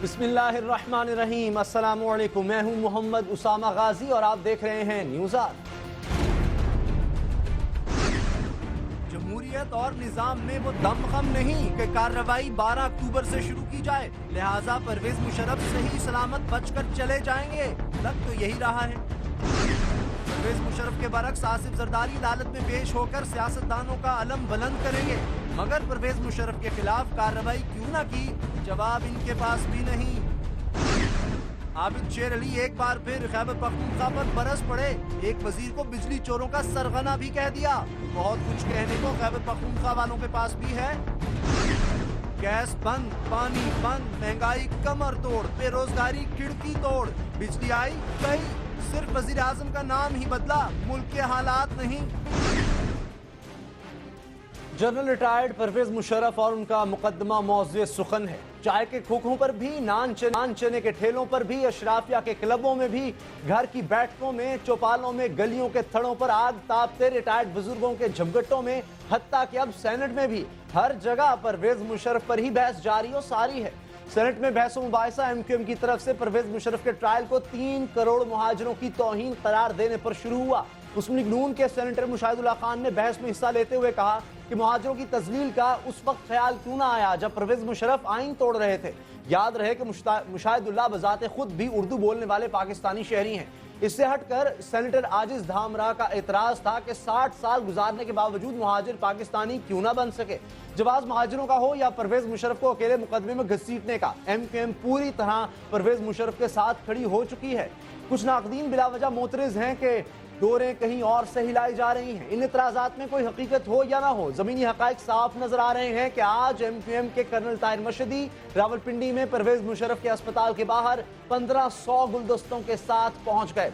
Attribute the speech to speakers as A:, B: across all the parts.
A: बिस्मिल्लाहिर्रहमानिर्रहीम। अस्सलामु अलैकुम। मैं हूं मोहम्मद उसामा गाजी और आप देख रहे हैं न्यूज़ आर। जमहूरियत और निज़ाम में वो दमखम नहीं कि कार्रवाई 12 अक्टूबर से शुरू की जाए, लिहाजा परवेज मुशर्रफ सही सलामत बचकर चले जाएंगे। लग तो यही रहा है। परवेज मुशर्रफ के बरक्स आसिफ जरदारी अदालत में पेश होकर सियासतदानों का अलम बुलंद करेंगे, मगर परवेज मुशर्रफ के खिलाफ कार्रवाई क्यों न की, जवाब इनके पास भी नहीं। आबिद शेर अली एक बार फिर खैबर पख्तूनख्वा पर बरस पड़े, एक वजीर को बिजली चोरों का सरगना भी कह दिया। बहुत कुछ कहने को खैबर पख्तूनख्वा वालों के पास भी है। गैस बंद, पानी बंद, महंगाई कमर तोड़, बेरोजगारी खिड़की तोड़, बिजली आई गई, सिर्फ वजीर आजम का नाम ही बदला, मुल्क के हालात नहीं। जनरल रिटायर्ड परवेज मुशर्रफ और उनका मुकदमा मौज़े सुखन है। चाय के खोखों पर भी, नान चने के ठेलों पर भी, अशराफिया के क्लबों में भी, घर की बैठकों में, चौपालों में, गलियों के थड़ों पर आग तापते रिटायर्ड बुजुर्गों के झमगट्टों में, हत्ता कि अब सेनेट में भी हर जगह परवेज मुशर्रफ पर ही बहस जारी और सारी है। सेनेट में बहस मुबाहिसा एमक्यूएम की तरफ से परवेज मुशर्रफ के ट्रायल को 3 करोड़ मुहाजिरों की तौहीन करार देने पर शुरू हुआ। मुस्लिम लीग नून के सेनेटर मुशाहिदुल्लाह खान ने बहस में हिस्सा लेते हुए कहा कि मुहाजिरों की तजलील का उस वक्त ख्याल क्यों ना आया जब परवेज मुशर्रफ आइन तोड़ रहे थे। याद रहे कि मुशाहिदुल्लाह बजाते खुद भी उर्दू बोलने वाले पाकिस्तानी शहरी हैं। इससे हटकर सेनेटर आजिज धामरा का एतराज था कि 60 साल गुजारने के बावजूद मुहाजिर पाकिस्तानी क्यों ना बन सके। जवाब मुहाजिरों का हो या परवेज मुशर्रफ को अकेले मुकदमे में घसीटने का, एमक्यूएम पूरी तरह परवेज मुशर्रफ के साथ खड़ी हो चुकी है। कुछ नाकदीन बिलावजह मोतरज हैं कि डोरें कहीं और से हिलाई जा रही हैं। इन इतराजात में कोई हकीकत हो या ना हो, जमीनी हकाइक साफ नजर आ रहे हैं कि आज एमक्यूएम के कर्नल ताहिर मशहदी रावलपिंडी में परवेज मुशर्रफ के अस्पताल के बाहर 1500 गुलदस्तों के साथ पहुंच गए।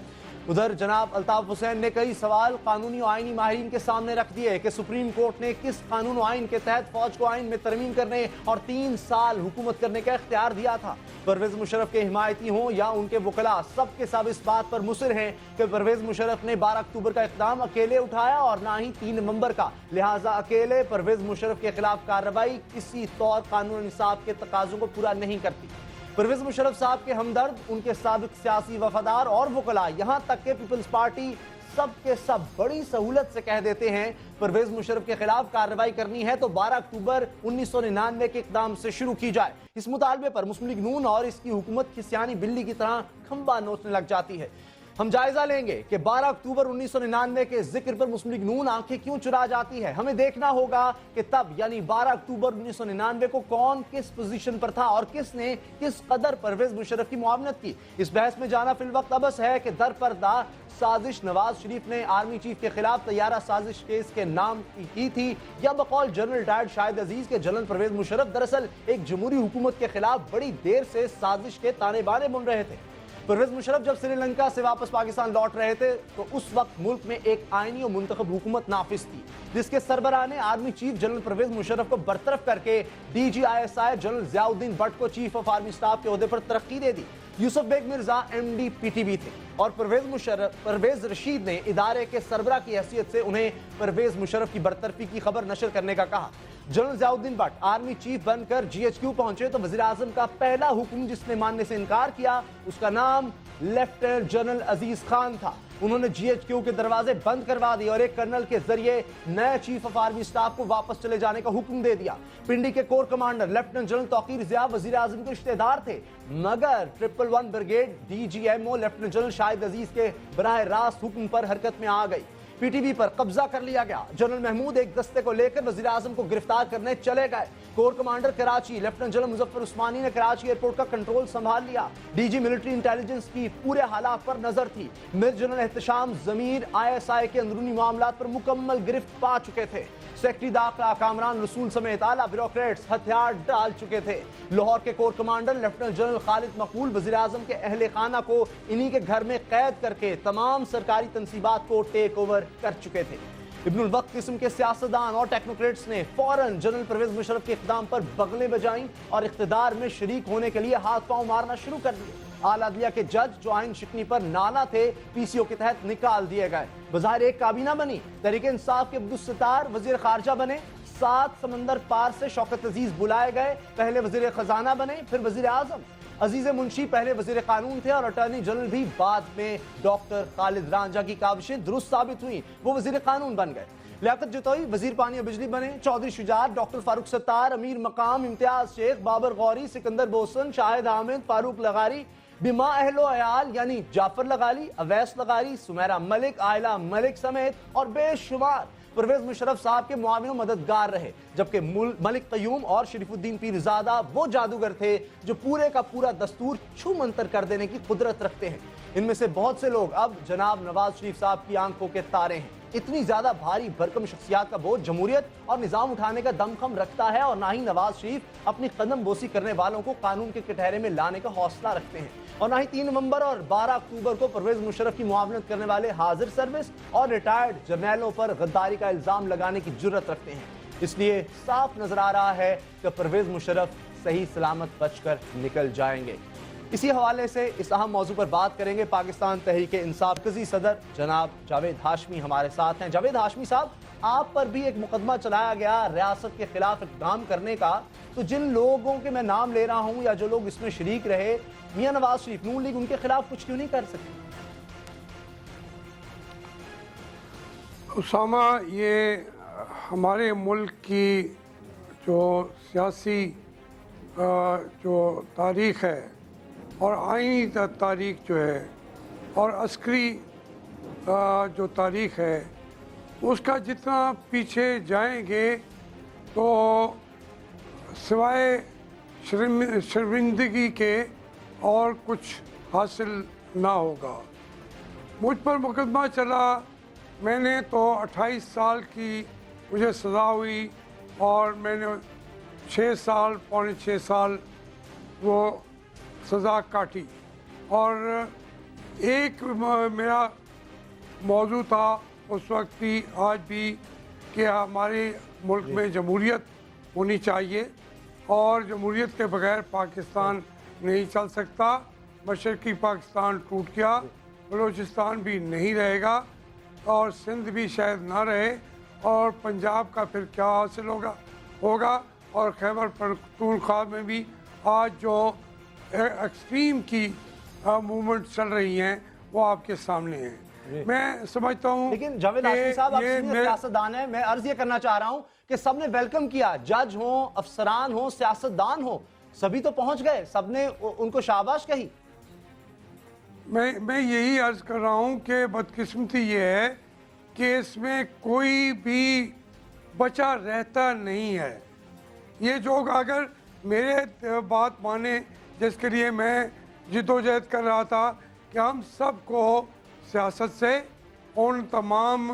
A: उधर जनाब अल्ताफ हुसैन ने कई सवाल कानूनी और आईनी माहिरीन के सामने रख दिए कि सुप्रीम कोर्ट ने किस कानून और आइन के तहत फौज को आइन में तरमीम करने और 3 साल हुकूमत करने का इख्तियार दिया था। परवेज मुशर्रफ के हिमायती हों या उनके वकला, सबके सब इस बात पर मुसर हैं कि परवेज मुशर्रफ ने 12 अक्टूबर का इक़दाम अकेले उठाया और ना ही 3 नवंबर का, लिहाजा अकेले परवेज मुशर्रफ के खिलाफ कार्रवाई किसी तौर कानून इंसाफ के तकाजों को पूरा नहीं करती। परवेज मुशर्रफ साहब के हमदर्द, उनके साबिक सियासी वफादार और वकला, यहाँ तक के पीपल्स पार्टी सब के सब बड़ी सहूलत से कह देते हैं परवेज मुशर्रफ के खिलाफ कार्रवाई करनी है तो 12 अक्टूबर 1999 के इक़दाम से शुरू की जाए। इस मुतालबे पर मुस्लिम लीग नून और इसकी हुकूमत की सियानी बिल्ली की तरह खंबा नोचने लग जाती है। हम जायजा लेंगे कि 12 अक्टूबर 1999 के जिक्र पर मुस्लिम लीग नून आंखें क्यों चुरा जाती है। हमें देखना होगा कि तब यानी 12 अक्टूबर 1999 को कौन किस पोजीशन पर था और किसने किस कदर परवेज मुशर्रफ की मुआवनत की। इस बहस में जाना फिल वक्त अबस है कि दरपर्दा साजिश नवाज शरीफ ने आर्मी चीफ के खिलाफ तैयारा साजिश केस के नाम की थी या बकौल जनरल रिटायर्ड शाहिद अजीज के जनरल परवेज मुशर्रफ दरअसल एक जमहूरी हुकूमत के खिलाफ बड़ी देर से साजिश के ताने बाने बुन रहे थे। परवेज मुशर्रफ जब श्रीलंका से वापस पाकिस्तान लौट रहे थे तो उस वक्त मुल्क में एक आईनी और मुंतखब हुकूमत नाफिज थी, जिसके सरबराह ने army chief general Parvez Musharraf को बरतरफ करके DGISI जनरल ज़ियाउद्दीन भट्ट को चीफ ऑफ आर्मी स्टाफ के ओहदे पर तरक्की दे दी। यूसुफ बेग मिर्जा MD PTB थे और परवेज रशीद ने इदारे के सरबराह की हैसियत से उन्हें परवेज मुशर्रफ की बरतरफी की खबर नशर करने का कहा। General Ziauddin Bhatt army chief बनकर GHQ पहुंचे तो वज़ीर आज़म का पहला हुक्म जिसने मानने से इनकार किया उसका नाम लेफ्टिनेंट जनरल अजीज खान था। उन्होंने GHQ के दरवाजे बंद करवा दिए और एक कर्नल के जरिए नए चीफ ऑफ आर्मी स्टाफ को वापस चले जाने का हुक्म दे दिया। पिंडी के corps commander lieutenant general Tauqeer Zia वज़ीर आज़म के रिश्तेदार थे, मगर 111 brigade DGMO lieutenant general Shahid Aziz के बराह रास्त हुक्म पर हरकत में आ गई। PTB पर कब्जा कर लिया गया। जनरल महमूद एक दस्ते को लेकर वज़ीर आज़म को गिरफ्तार करने चले गए। Corps commander Karachi lieutenant general Muzaffar Usmani ने कराची एयरपोर्ट का कंट्रोल संभाल लिया। DG मिलिट्री इंटेलिजेंस की पूरे हालात पर नजर थी। मेजर जनरल एहतशाम ज़मीर ISI के अंदरूनी मामलात पर मुकम्मल गिरफ्त पा चुके थे। सेक्रेटरी दाखिला कामरान रसूल समेत आला ब्यूरोक्रेट्स हथियार डाल चुके थे। लाहौर के corps commander lieutenant general Khalid मकबूल वज़ीर आज़म के अहले खाना को इन्हीं के घर में कैद करके तमाम सरकारी तनसीबात को टेक ओवर कर चुके थे। इब्नुल वक्त किस्म के सियासतदान और टेक्नोक्रेट्स ने फौरन जनरल परवेज मुशर्रफ के इक़दाम पर बगलें बजाईं और इक़्तिदार में शरीक होने के लिए हाथ पांव मारना शुरू कर दिए। आला अदलिया के जज जो आइन शिकनी पर नाला थे PCO के तहत निकाल दिए गए। बज़ाहिर एक काबीना बनी, तहरीक इंसाफ के अब्दुल सत्तार वज़ीर खारजा बने। 7 समंदर पार से शौकत अजीज बुलाए गए, पहले वज़ीर खजाना बने फिर वज़ीर आज़म। अजीज मुंशी पहले वजीर कानून थे और अटॉर्नी जनरल भी बाद में डॉक्टर खालिद रांझा की काविशें दुरुस्त साबित हुई, वो वजीर कानून बन गए। लियाकत जतोई वजीर पानी और बिजली बने। चौधरी शुजात, डॉक्टर फारूक सत्तार, अमीर मकाम, इम्तियाज शेख, बाबर गौरी, सिकंदर बोसन, शाहिद आमिद, फारूक लगारी, बिमा अहलो अयाल यानी जाफर लगाली, अवैस लगारी, सुमेरा मलिक, आयला मलिक समेत और बेशुमार परवेज मुशर्रफ साहब के मुआविन मददगार रहे। जबकि मलिक कयूम और शरीफुद्दीन पीरजादा वो जादूगर थे जो पूरे का पूरा दस्तूर छू मंतर कर देने की कुदरत रखते हैं। इनमें से बहुत से लोग अब जनाब नवाज शरीफ साहब की आंखों के तारे हैं। इतनी ज्यादा भारी भरकम शख्सियात का बोझ जमहूरियत और निजाम उठाने का दमखम रखता है और ना ही नवाज शरीफ अपनी कदम बोसी करने वालों को कानून के कटहरे में लाने का हौसला रखते हैं, और ना ही 3 नवंबर और 12 अक्टूबर को परवेज मुशर्रफ की मुआवनत करने वाले हाजिर सर्विस और रिटायर्ड जर्नैलों पर गद्दारी का इल्जाम लगाने की जुर्रत रखते हैं। इसलिए साफ नजर आ रहा है कि परवेज मुशर्रफ सही सलामत बचकर निकल जाएंगे। इसी हवाले से इस अहम मौजू पर बात करेंगे। पाकिस्तान तहरीक-ए-इंसाफ कज़ी सदर जनाब जावेद हाशमी हमारे साथ हैं। जावेद हाशमी साहब, आप पर भी एक मुकदमा चलाया गया रियासत के खिलाफ इक़दाम करने का, तो जिन लोगों के मैं नाम ले रहा हूं या जो लोग इसमें शरीक रहे, मियां नवाज शरीफ, नून लीग उनके खिलाफ कुछ क्यों नहीं कर सकती?
B: उसामा, ये हमारे मुल्क की जो सियासी जो तारीख़ है और आईनी तारीख़ जो है और अस्करी जो तारीख़ है, उसका जितना पीछे जाएंगे तो सिवाय शर्मिंदगी के और कुछ हासिल ना होगा। मुझ पर मुकदमा चला, मैंने तो 28 साल की मुझे सज़ा हुई और मैंने 6 साल, पौने 6 साल वो सज़ा काटी। और एक मेरा मौजू था उस वक्त भी आज भी कि हमारे मुल्क में जमहूरियत होनी चाहिए और जमहूरियत के बगैर पाकिस्तान नहीं चल सकता। मशरक़ी पाकिस्तान टूट गया, बलूचिस्तान भी नहीं रहेगा और सिंध भी शायद ना रहे, और पंजाब का फिर क्या हासिल होगा और खैबर पख्तूनख्वा में भी आज जो एक्सट्रीम की मूवमेंट चल रही हैं वो आपके सामने हैं। मैं समझता हूँ,
A: लेकिन जावेद हाशमी साहब, आप सियासतदान हैं, मैं अर्ज ये करना चाह रहा हूँ कि सबने वेलकम किया, जज हो, अफसरान हो, सियासतदान हो, सभी तो पहुंच गए, सबने उनको शाबाश कही।
B: मैं यही अर्ज कर रहा हूँ कि बदकिस्मती ये है कि इसमें कोई भी बचा रहता नहीं है। ये जो अगर मेरे बात माने, जिसके लिए मैं जिद्दोजहद कर रहा था कि हम सबको सियासत से, उन तमाम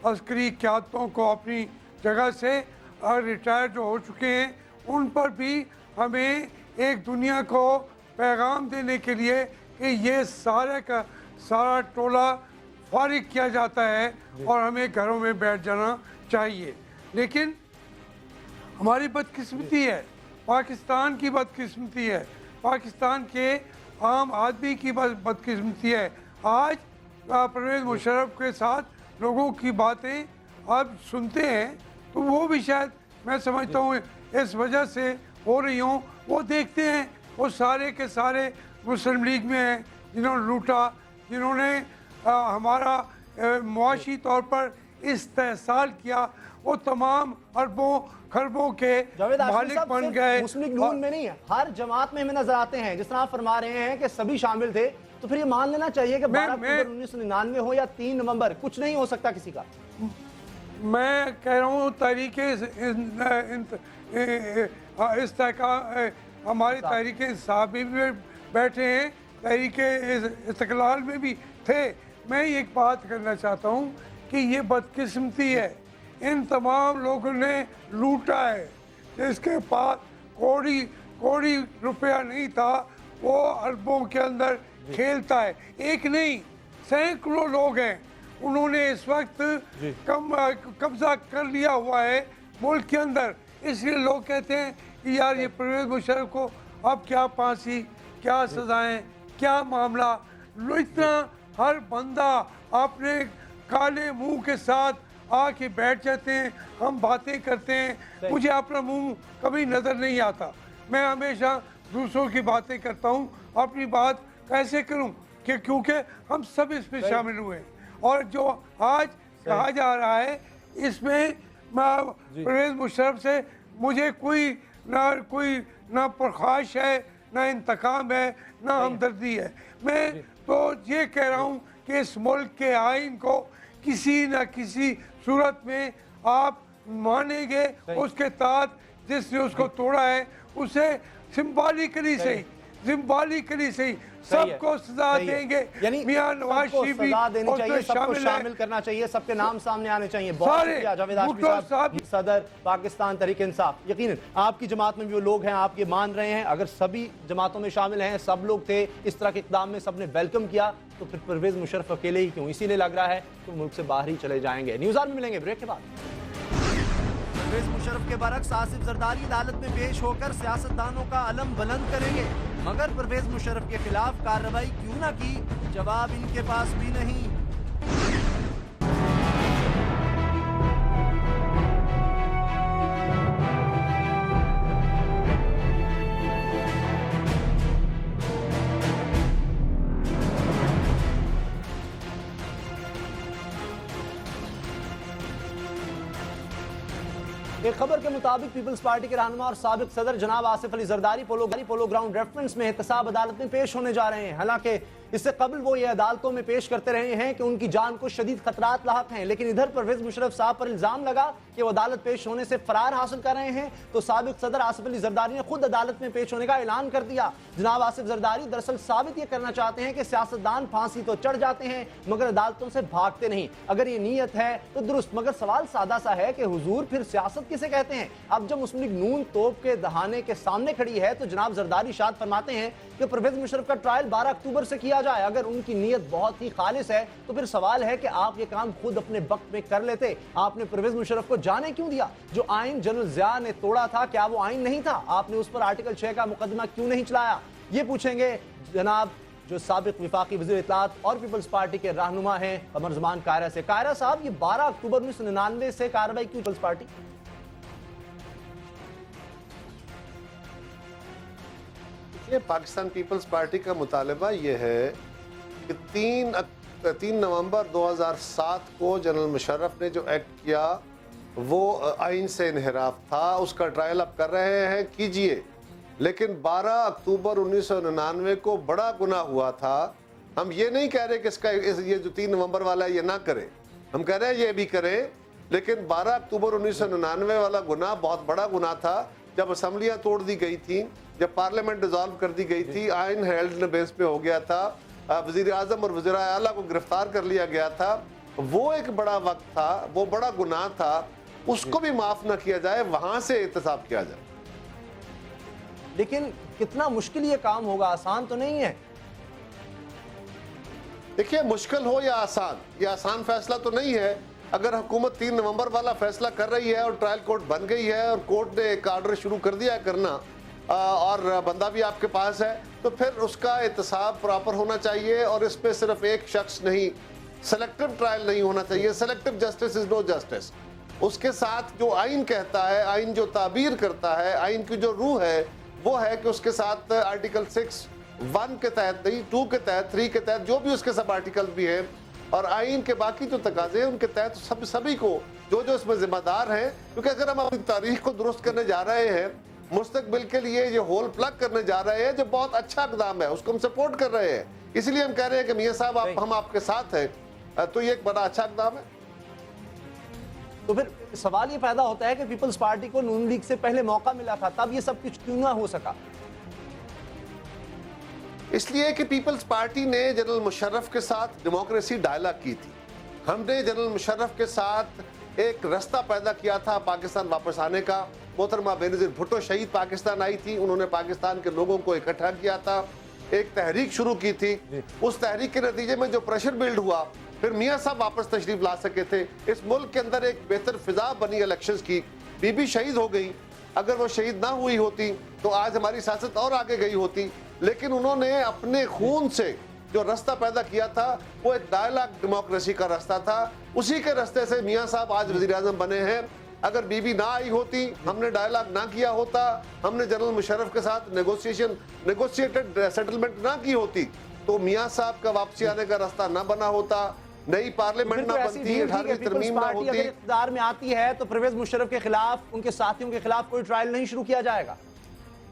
B: अस्करी क़यादतों को अपनी जगह से रिटायर जो हो चुके हैं, उन पर भी हमें एक दुनिया को पैगाम देने के लिए कि ये सारे का सारा टोला फारिग किया जाता है और हमें घरों में बैठ जाना चाहिए। लेकिन हमारी बदकिस्मती है, पाकिस्तान की बदकिस्मती है, पाकिस्तान के आम आदमी की बदकिस्मती है। आज परवेज मुशर्रफ के साथ लोगों की बातें आप सुनते हैं तो वो भी शायद मैं समझता हूँ इस वजह से हो रही हूँ। वो देखते हैं वो सारे के सारे मुस्लिम लीग में हैं जिन्होंने लूटा, जिन्होंने हमारा मुआशी तौर पर इस्तेहसाल किया, वो तमाम अरबों खरबों के मालिक बन गए।
A: मुस्लिम लीग नून में नहीं है, हर जमात में हमें नजर आते हैं। जिस तरह आप फरमा रहे हैं कि सभी शामिल थे, तो फिर ये मान लेना चाहिए कि 12 अक्टूबर 1999 हो या 3 नवंबर, कुछ नहीं हो सकता किसी का।
B: मैं कह रहा हूँ हमारी तहरीक इंसाफ भी बैठे हैं, तहरीक इस्तिकलाल में भी थे। मैं एक बात करना चाहता हूँ कि ये बदकिस्मती है, इन तमाम लोगों ने लूटा है। जिसके पास कोड़ी रुपया नहीं था वो अरबों के अंदर खेलता है। एक नहीं, सैकड़ों लोग हैं, उन्होंने इस वक्त कब्जा कर लिया हुआ है मुल्क के अंदर। इसलिए लोग कहते हैं कि यार ये परवेज मुशर्रफ को अब क्या फांसी, क्या सजाएं, क्या मामला। इतना हर बंदा अपने काले मुंह के साथ आके बैठ जाते हैं, हम बातें करते हैं, मुझे अपना मुंह कभी नज़र नहीं आता। मैं हमेशा दूसरों की बातें करता हूँ, अपनी बात कैसे करूँ कि क्योंकि हम सब इसमें शामिल हुए हैं। और जो आज कहा जा रहा है इसमें परवेज मुशर्रफ से मुझे कोई ना प्रखाश है, ना इंतकाम है, ना हमदर्दी है। मैं तो ये कह रहा हूँ कि इस मुल्क के आइन को किसी न किसी सूरत में आप मानेंगे, उसके तहत जिसने उसको तोड़ा है उसे सिंबॉलिकली सही सबको सजा देंगे।
A: यानी
B: मियां नवाज शरीफ भी
A: सजा देनी चाहिए, सबको
B: शामिल
A: शामिल करना चाहिए, सबके नाम सामने आने चाहिए। बहुत शुक्रिया जावेद हाशमी साहब, सदर पाकिस्तान तहरीक इंसाफ। यकीनन आपकी जमात में भी वो लोग हैं, आप ये मान रहे हैं, अगर सभी जमातों में शामिल हैं, सब लोग थे इस तरह के इक़दाम में, सबने वेलकम किया, तो फिर परवेज मुशर्रफ अकेले ही क्यों? इसीलिए लग रहा है तो मुल्क से बाहर ही चले जाएंगे। न्यूज़ आवर में मिलेंगे ब्रेक के बाद। परवेज मुशर्रफ के बरक्स आसिफ जरदारी अदालत में पेश होकर सियासतदानों का अलम बुलंद करेंगे, मगर परवेज मुशर्रफ के खिलाफ कार्रवाई क्यों ना की, जवाब इनके पास भी नहीं। एक खबर के मुताबिक पीपल्स पार्टी के रहनुमा और साबिक सदर जनाब Asif Ali Zardari polo ground reference में एहतसाब अदालत में पेश होने जा रहे हैं। हालांकि इससे कबल वो ये अदालतों में पेश करते रहे हैं कि उनकी जान को शदीद खतरात लाहक हैं, लेकिन इधर परवेज मुशर्रफ साहब पर इल्जाम लगा कि वो अदालत पेश होने से फरार हासिल कर रहे हैं, तो साबिक सदर आसिफ अली जरदारी ने खुद अदालत में पेश होने का ऐलान कर दिया। जनाब आसिफ जरदारी दरअसल साबित ये करना चाहते हैं कि सियासतदान फांसी तो चढ़ जाते हैं मगर अदालतों से भागते नहीं। अगर ये नीयत है तो दुरुस्त, मगर सवाल सादा सा है कि हुजूर फिर सियासत किसे कहते हैं? अब जब मुस्लिम लीग नून तोप के दहाने के सामने खड़ी है तो जनाब जरदारी इरशाद फरमाते हैं कि परवेज मुशर्रफ का ट्रायल 12 अक्टूबर से किया जाए। अगर उनकी नीयत बहुत ही खालिस है तो फिर सवाल है कि आप ये काम खुद अपने वक्त में कर लेते। आपने परवेज मुशर्रफ को जाने क्यों दिया? जो आइन जनरल ज़िया ने तोड़ा था, क्या वो आइन नहीं था? आपने उस पर आर्टिकल 6 का मुकदमा क्यों नहीं चलाया? ये पूछेंगे जनाब जो साबिक विफाकी वज़ीर इत्तलात और पीपल्स पार्टी के रहनुमा हैं कमर ज़मान कायरा से। कायरा साहब, ये 12 अक्टूबर 1999 से कार्रवाई क्यों people's party?
C: Pakistan people's party का मुतालबा यह है कि 3 नवंबर 2007 को जनरल मुशर्रफ ने जो एक्ट किया वो आइन से इनहराफ था, उसका ट्रायल अब कर रहे हैं, कीजिए। लेकिन 12 अक्टूबर 1999 को बड़ा गुनाह हुआ था। हम ये नहीं कह रहे कि इसका ये जो 3 नवंबर वाला है ये ना करें, हम कह रहे हैं ये भी करें, लेकिन 12 अक्टूबर 1999 वाला गुनाह बहुत बड़ा गुनाह था। जब असम्बलियाँ तोड़ दी गई थी, जब पार्लियामेंट डिसॉल्व कर दी गई थी, आइन हेल्ड बेस पे हो गया था, वज़ीर आज़म और वज़ीर आला को गिरफ्तार कर लिया गया था, वो एक बड़ा वक्त था, वो बड़ा गुनाह था, उसको भी माफ़ ना किया जाए, वहाँ से एहतसाब किया जाए।
A: लेकिन कितना मुश्किल ये काम होगा, आसान तो नहीं है।
C: देखिए, मुश्किल हो या आसान, ये आसान फैसला तो नहीं है। अगर हुकूमत 3 नवंबर वाला फैसला कर रही है और ट्रायल कोर्ट बन गई है और कोर्ट ने एक आर्डर शुरू कर दिया है करना, और बंदा भी आपके पास है, तो फिर उसका एहतसाब प्रॉपर होना चाहिए। और इस पे सिर्फ एक शख्स नहीं, सेलेक्टिव ट्रायल नहीं होना चाहिए। Selective justice is no justice. उसके साथ जो आइन कहता है, आइन जो ताबीर करता है, आइन की जो रूह है वो है कि उसके साथ आर्टिकल 6(1) के तहत नहीं, 2 के तहत, 3 के तहत, जो भी उसके सब आर्टिकल भी हैं और आइन के बाकी जो तकाजे हैं उनके तहत सभी को जो जो इसमें जिम्मेदार हैं, क्योंकि अगर हम अपनी तारीख को दुरुस्त करने जा रहे हैं, मुस्तकबिल के लिए ये होल प्लग करने जा रहे हैं, जो बहुत अच्छा इक़दाम है, उसको हम सपोर्ट कर रहे हैं। इसलिए हम कह रहे हैं कि मियां साहब हम आपके साथ हैं, तो ये एक बड़ा अच्छा इक़दाम है।
A: तो फिर सवाल ये पैदा होता है कि पीपल्स पार्टी को नून लीग से पहले मौका मिला था, तब ये सब कुछ क्यों ना हो सका?
C: इसलिए कि पीपल्स पार्टी ने जनरल मुशर्रफ के साथ डेमोक्रेसी डायलॉग की थी। हमने जनरल मुशर्रफ के साथ एक रास्ता पैदा किया था पाकिस्तान वापस आने का। मोहतरमा बेनज़ीर भुट्टो शहीद पाकिस्तान आई थी, उन्होंने पाकिस्तान के लोगों को इकट्ठा किया था, एक तहरीक शुरू की थी। उस तहरीक के नतीजे में जो प्रेशर बिल्ड हुआ, फिर मियां साहब वापस तशरीफ ला सके थे। इस मुल्क के अंदर एक बेहतर फिजा बनी इलेक्शंस की। बीबी शहीद हो गई, अगर वो शहीद ना हुई होती तो आज हमारी सियासत और आगे गई होती। लेकिन उन्होंने अपने खून से जो रास्ता पैदा किया था वो एक डायलॉग डेमोक्रेसी का रास्ता था। उसी के रास्ते से मियां साहब आज वज़ीर आज़म बने हैं। अगर बीबी ना आई होती, हमने डायलॉग ना किया होता, हमने जनरल मुशर्रफ के साथ नेगोशिएटेड सेटलमेंट ना की होती, तो मियां साहब का वापसी आने का रास्ता ना बना होता, नई पार्लियामेंट ना बनती, 18वीं तरमीम ना होती।
A: अगर इक़्तिदार में आती है तो परवेज मुशर्रफ के खिलाफ, उनके साथियों के खिलाफ कोई ट्रायल नहीं शुरू किया जाएगा।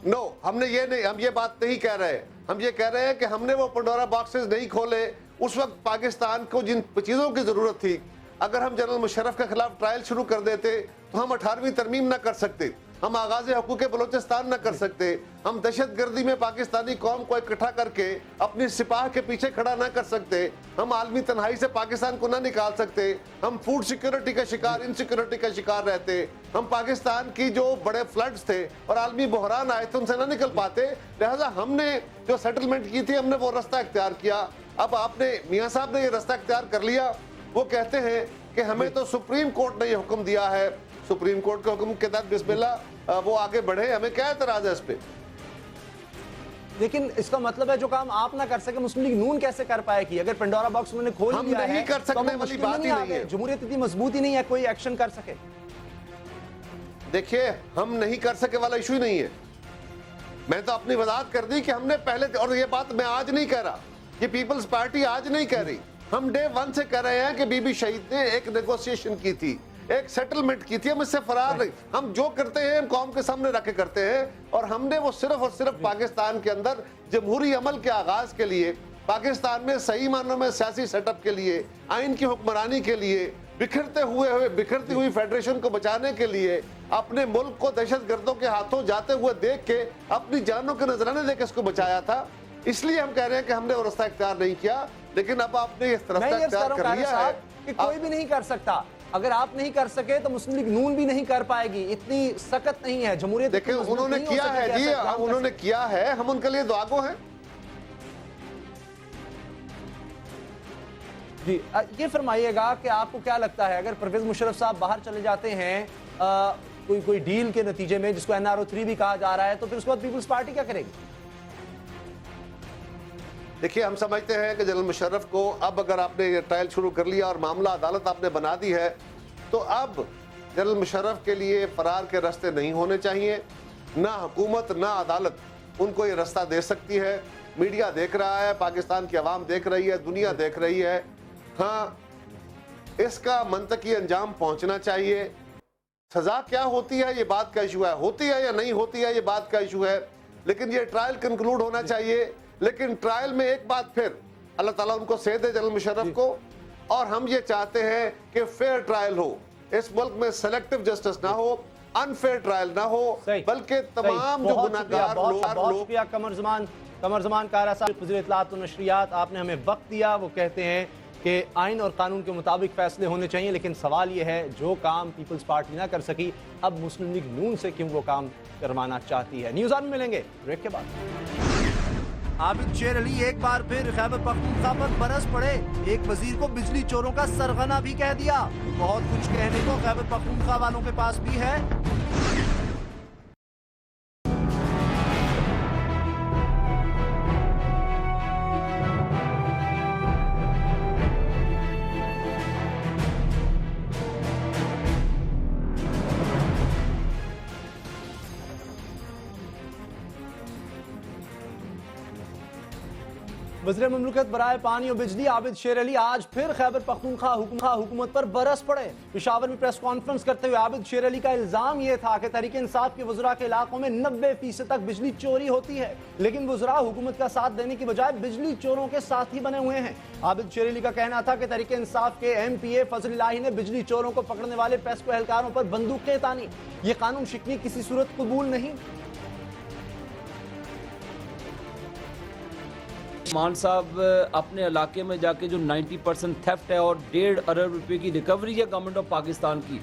C: नो, हम ये बात नहीं कह रहे। हम ये कह रहे हैं कि हमने वो पंडोरा बॉक्सेस नहीं खोले। उस वक्त पाकिस्तान को जिन चीजों की जरूरत थी, अगर हम जनरल मुशर्रफ के खिलाफ ट्रायल शुरू कर देते तो हम 18वीं तरमीम ना कर सकते, हम आगाज़ हकूक़ बलोचिस्तान न कर सकते, हम दहशतगर्दी में पाकिस्तानी कौम को इकट्ठा करके अपनी सिपाह के पीछे खड़ा ना कर सकते, हम आलमी तन्हाई से पाकिस्तान को ना निकाल सकते, हम फूड सिक्योरिटी का शिकार, इनसिक्योरिटी का शिकार रहते, हम पाकिस्तान की जो बड़े फ्लड्स थे और आलमी बहरान आए थे उनसे ना निकल पाते। लिहाजा हमने जो सेटलमेंट की थी, हमने वो रास्ता इख्तियार किया। अब आपने मियाँ साहब ने ये रास्ता इख्तियार कर लिया। वो कहते हैं कि हमें तो सुप्रीम कोर्ट ने ये हुक्म दिया है, सुप्रीम कोर्ट के हुक्म के तहत बिस्मिल्लाह वो आगे बढ़े, हमें क्या एतराज है इस पे।
A: लेकिन इसका मतलब है जो काम आप ना कर सके मुस्लिम लीग नून कैसे कर पाएगी? अगर पंडोरा बॉक्स उन्होंने खोल
C: हम
A: दिया
C: नहीं
A: है,
C: कर सकने वाली बात ही नहीं है।
A: जमहूरियत इतनी मजबूत ही नहीं है कोई एक्शन कर सके।
C: देखिए, हम नहीं कर सके वाला इशू ही नहीं है। मैं तो अपनी वजाहत कर दी कि हमने पहले, और ये बात मैं आज नहीं कह रहा, ये पीपल्स पार्टी आज नहीं कह रही, हम डे वन से कह रहे हैं कि बीबी शहीद ने एक नेगोशिएशन की थी, एक सेटलमेंट की थी, हम इससे फरार नहीं। हम जो करते हैं हम कौम के सामने रख के करते हैं, और हमने वो सिर्फ और सिर्फ पाकिस्तान के अंदर जमहूरी अमल के आगाज के लिए, पाकिस्तान में सही मानों में सियासी सेटअप के लिए, आइन की हुक्मरानी के लिए, बिखरती हुई फेडरेशन को बचाने के लिए, अपने मुल्क को दहशतगर्दों के हाथों जाते हुए देख के अपनी जानों के नजराने देख के इसको बचाया था। इसलिए हम कह रहे हैं कि हमने वो रास्ता इख्तियार नहीं किया, लेकिन अब आपने इस रास्ता इख्तियार कर लिया है
A: कि कोई भी नहीं कर सकता। अगर आप नहीं कर सके तो मुस्लिम लीग नून भी नहीं कर पाएगी, इतनी सख्त नहीं है जमहूरियत।
C: देखिए, उन्होंने किया है जी, उन्होंने किया है, हम उनके लिए दुआगो हैं
A: जी। ये फरमाइएगा कि आपको क्या लगता है अगर परवेज मुशर्रफ साहब बाहर चले जाते हैं कोई डील के नतीजे में, जिसको NRO 3 भी कहा जा रहा है, तो फिर उसके बाद पीपल्स पार्टी क्या करेगी?
C: देखिए, हम समझते हैं कि जनरल मुशर्रफ को अब अगर आपने ये ट्रायल शुरू कर लिया और मामला अदालत आपने बना दी है, तो अब जनरल मुशर्रफ के लिए फरार के रास्ते नहीं होने चाहिए। ना हुकूमत ना अदालत उनको ये रास्ता दे सकती है। मीडिया देख रहा है, पाकिस्तान की आवाम देख रही है, दुनिया देख रही है। हाँ, इसका मंतकी अंजाम पहुंचना चाहिए। सजा क्या होती है ये बात का इशू है, होती है या नहीं होती है ये बात का इशू है, लेकिन ये ट्रायल कंक्लूड होना चाहिए। लेकिन ट्रायल में एक बात फिर, अल्लाह ताला उनको सेहत दे जनरल मुशर्रफ को, और हम ये चाहते हैं कि फेयर ट्रायल हो, इस मुल्क में सेलेक्टिव जस्टिस ना हो, अनफेयर ट्रायल ना हो, बल्कि तमाम जो गुनाहगार लोग।
A: कमर ज़मान कारा साहब, वज़ीर इत्तलाआत व नशरियात, आपने हमें वक्त दिया। वो कहते हैं कि आइन और कानून के मुताबिक फैसले होने चाहिए, लेकिन सवाल ये है जो काम पीपल्स पार्टी ना कर सकी, अब मुस्लिम लीग नून से क्यों वो काम करवाना चाहती है। न्यूज़ ऑन में मिलेंगे ब्रेक के बाद। आबिद शेर अली एक बार फिर खैबर पख्तूनख्वा पर बरस पड़े। एक वजीर को बिजली चोरों का सरगना भी कह दिया। बहुत कुछ कहने को खैबर पख्तूनख्वा वालों के पास भी है। वज़ीर मुमलिकत बराए पानी और बिजली आबिद शेर अली आज फिर खैबर पख्तूनख्वा हुकूमत पर बरस पड़े। पेशावर में प्रेस कॉन्फ्रेंस करते हुए आबिद शेर अली का इल्जाम यह था कि तहरीक इंसाफ के वज़रा के इलाकों में 90% तक बिजली चोरी होती है, लेकिन वज़रा हुकूमत का साथ देने की बजाय बिजली चोरों के साथी बने हुए हैं। आबिद शेर अली का कहना था कि तहरीक इंसाफ के MPA फजल इलाही ने बिजली चोरों को पकड़ने वाले पेस्को एहलकारों पर बंदूकें तानी। ये कानून शिकनी किसी सूरत कबूल नहीं।
D: मान साहब अपने इलाके में जाके जो 90% थेफ्ट है और 1.5 अरब रुपए की रिकवरी है गवर्नमेंट ऑफ पाकिस्तान की,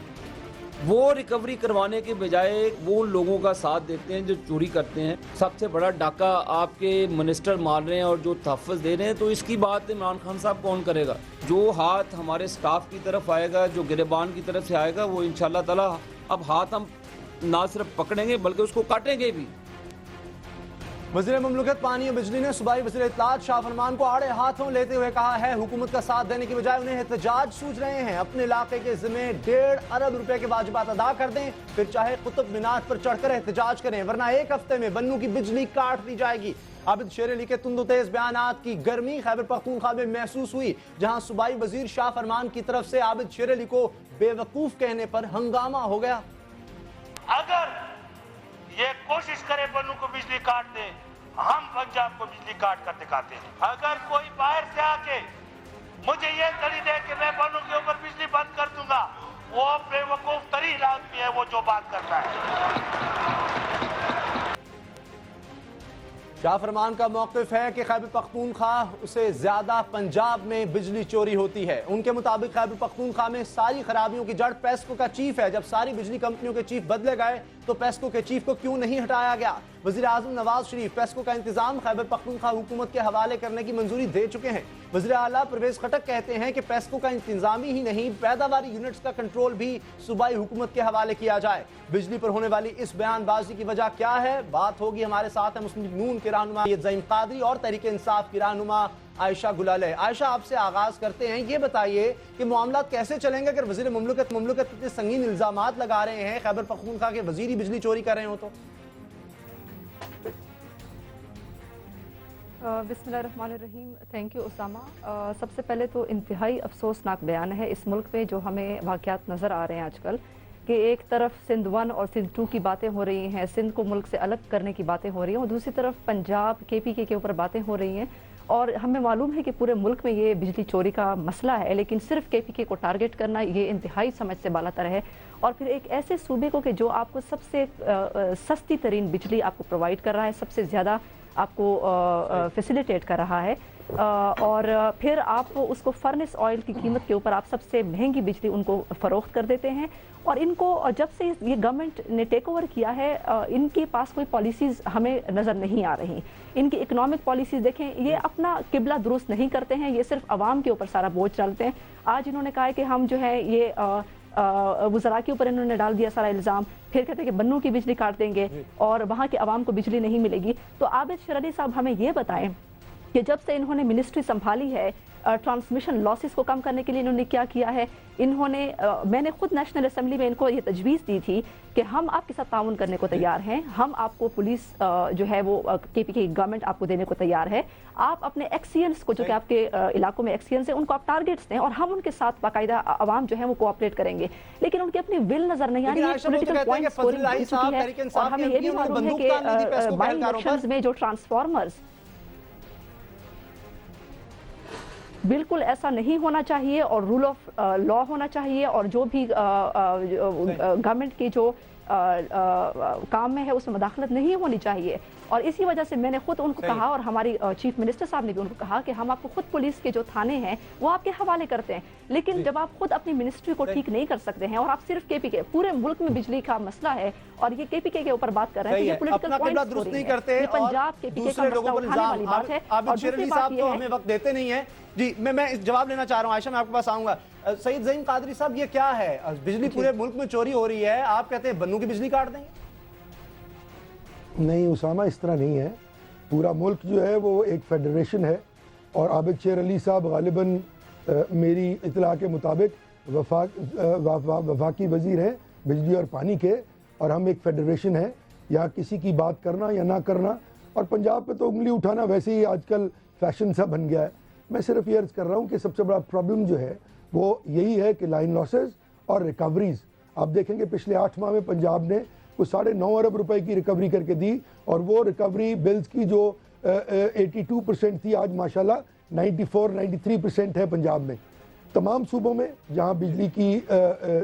D: वो रिकवरी करवाने के बजाय वो लोगों का साथ देते हैं जो चोरी करते हैं। सबसे बड़ा डाका आपके मिनिस्टर मार रहे हैं और जो तहफ़्फ़ुज़ दे रहे हैं, तो इसकी बात इमरान खान साहब कौन करेगा? जो हाथ हमारे स्टाफ की तरफ आएगा, जो गिरबान की तरफ से आएगा, वो इंशाल्लाह ताला अब हाथ हम ना सिर्फ पकड़ेंगे बल्कि उसको काटेंगे भी।
A: वज़ीर मुमलिकत पानी और बिजली ने सूबाई वज़ीर इत्तलात शाह फरमान को आड़े हाथों लेते हुए कहा है हुकूमत का साथ देने की बजाय उन्हें एहतजाज सूझ रहे हैं। अपने इलाके के ज़िम्मे 1.5 अरब रुपए के वाजिबात अदा कर दें, फिर चाहे कुतुब मीनार पर चढ़कर एहतजाज करें, वरना एक हफ्ते में बन्नू की बिजली काट दी जाएगी। आबिद शेर अली के तुंदो तेज बयानात की गर्मी खैबर पख्तूनख्वा में महसूस हुई, जहां सूबाई वज़ीर शाह फरमान की तरफ से आबिद शेर अली को बेवकूफ कहने पर हंगामा हो गया।
E: अगर ये कोशिश करे बन्नू को बिजली काट दे, हम पंजाब को बिजली काट कर दिखाते हैं। अगर कोई बाहर से आके मुझे ये दलील दे कि मैं बन्नू के ऊपर बिजली बंद कर दूंगा, वो बेवकूफ तरीन आदमी है वो जो बात करता है।
A: शाह फरमान का मौक़िफ़ है कि खैबर पख्तूनख्वा से ज़्यादा पंजाब में बिजली चोरी होती है। उनके मुताबिक खैबर पख्तूनख्वा में सारी खराबियों की जड़ पेस्को का चीफ है। जब सारी बिजली कंपनियों के चीफ बदले गए तो पेस्को के चीफ को क्यों नहीं हटाया गया? वज़ीर आज़म नवाज शरीफ पेस्को का इंतजाम खैबर पख्तूनख्वा हुकूमत के हवाले करने की मंजूरी दे चुके हैं। वज़ीर आला परवेज़ खटक कहते हैं कि पेस्को का इंतजामी ही नहीं, पैदावारी यूनिट्स का कंट्रोल भी सूबाई हुकूमत के हवाले किया जाए। बिजली पर होने वाली इस बयानबाजी की वजह क्या है? बात होगी। हमारे साथ है मुस्लिम लीग नून के रहनुमा ज़ईम कादरी और तहरीक इंसाफ की रहनुमा आयशा गुलाले। आयशा, आपसे आगाज करते हैं, ये बताइए कि मामला कैसे चलेंगे अगर वज़ीर मुमलिकत इतने संगीन इल्जामात लगा रहे हैं, खैबर पख्तूनख्वा के वज़ीर ही बिजली चोरी कर रहे हो तो?
F: बिस्मिल्लाहिर्रहमानिर्रहीम। Thank you Usama. सबसे पहले तो इंतहाई अफसोसनाक बयान है इस मुल्क में जो हमें वाक़यात नज़र आ रहे हैं आजकल कि एक तरफ सिंध 1 और सिंध 2 की बातें हो रही हैं, सिंध को मुल्क से अलग करने की बातें हो रही हैं, और दूसरी तरफ पंजाब KPK के ऊपर बातें हो रही हैं। और हमें मालूम है कि पूरे मुल्क में ये बिजली चोरी का मसला है, लेकिन सिर्फ KPK को टारगेट करना ये इंतहाई समझ से बालातर है। और फिर एक ऐसे सूबे को कि जो आपको सबसे सस्ती तरीन बिजली आपको प्रोवाइड कर रहा है, सबसे ज़्यादा आपको फैसिलिटेट कर रहा है, और फिर आप उसको फर्नेस ऑयल की कीमत के ऊपर आप सबसे महंगी बिजली उनको फ़रोख्त कर देते हैं। और इनको जब से ये गवर्नमेंट ने टेक ओवर किया है, इनके पास कोई पॉलिसीज़ हमें नज़र नहीं आ रही। इनकी इकोनॉमिक पॉलिसीज़ देखें, ये अपना किबला दुरुस्त नहीं करते हैं, ये सिर्फ आवाम के ऊपर सारा बोझ डालते हैं। आज इन्होंने कहा है कि हम जो है ये वज़रा के ऊपर इन्होंने डाल दिया सारा इल्ज़ाम, फिर कहते हैं कि बन्नू की बिजली काट देंगे और वहाँ के आवाम को बिजली नहीं मिलेगी। तो आबिद शेर अली साहब हमें ये बताएं कि जब से इन्होंने मिनिस्ट्री संभाली है, ट्रांसमिशन लॉसेस को कम करने के लिए इन्होंने क्या किया है? इन्होंने मैंने खुद नेशनल असेंबली में इनको ये तजवीज़ दी थी कि हम आपके साथ ताउन करने को तैयार हैं, हम आपको पुलिस जो है वो KPK गवर्नमेंट आपको देने को तैयार है, आप अपने एक्सियंस को जो कि आपके इलाकों में एक्सियंस हैं उनको आप टारगेट्स दें और हम उनके साथ बाकायदा आवाम जो है वो कोऑपरेट करेंगे। लेकिन उनकी अपनी विल नजर नहीं आ रही है, पॉलिटिकल पॉइंट स्कोरिंग हो चुकी है। और हमें ये भी मालूम है कि बाई इलेक्शंस में जो ट्रांसफार्मर्स, बिल्कुल ऐसा नहीं होना चाहिए और रूल ऑफ लॉ होना चाहिए, और जो भी गवर्नमेंट के जो काम में है उसमें मदाखलत नहीं होनी चाहिए। और इसी वजह से मैंने खुद उनको कहा, और हमारी चीफ मिनिस्टर साहब ने भी उनको कहा कि हम आपको खुद पुलिस के जो थाने हैं वो आपके हवाले करते हैं। लेकिन जब आप खुद अपनी मिनिस्ट्री को ठीक नहीं कर सकते हैं और आप सिर्फ KPK, पूरे मुल्क में बिजली का मसला है और ये KPK के ऊपर बात कर रहे हैं, तो ये पॉलिटिकल पॉइंट दुरुस्त नहीं करते हैं। पंजाब KPK का मसला उठाने वाली बात है।
A: और दूसरी बात ये है, हमें वक्त देते नहीं है जी, मैं जवाब लेना चाह रहा हूँ। आयशा, मैं आपके पास आऊंगा। सईद ज़ईम कादरी साहब, ये क्या है? बिजली पूरे मुल्क में चोरी हो रही है, आप कहते हैं बन्नू की बिजली काट देंगे?
G: नहीं उसामा, इस तरह नहीं है। पूरा मुल्क जो है वो एक फेडरेशन है, और आबिद शेर अली साहब गालिबन मेरी इतला के मुताबिक वफाकी वज़ीर हैं बिजली और पानी के, और हम एक फेडरेशन है। यहाँ किसी की बात करना या ना करना, और पंजाब पे तो उंगली उठाना वैसे ही आजकल फैशन सा बन गया है। मैं सिर्फ ये अर्ज़ कर रहा हूँ कि सबसे बड़ा प्रॉब्लम जो है वो यही है कि लाइन लॉसेस और रिकवरीज। आप देखेंगे पिछले 8 माह में पंजाब ने कुछ 9.5 अरब रुपए की रिकवरी करके दी, और वो रिकवरी बिल्स की जो 82% थी आज माशाल्लाह 94-93% है पंजाब में। तमाम सूबों में जहाँ बिजली की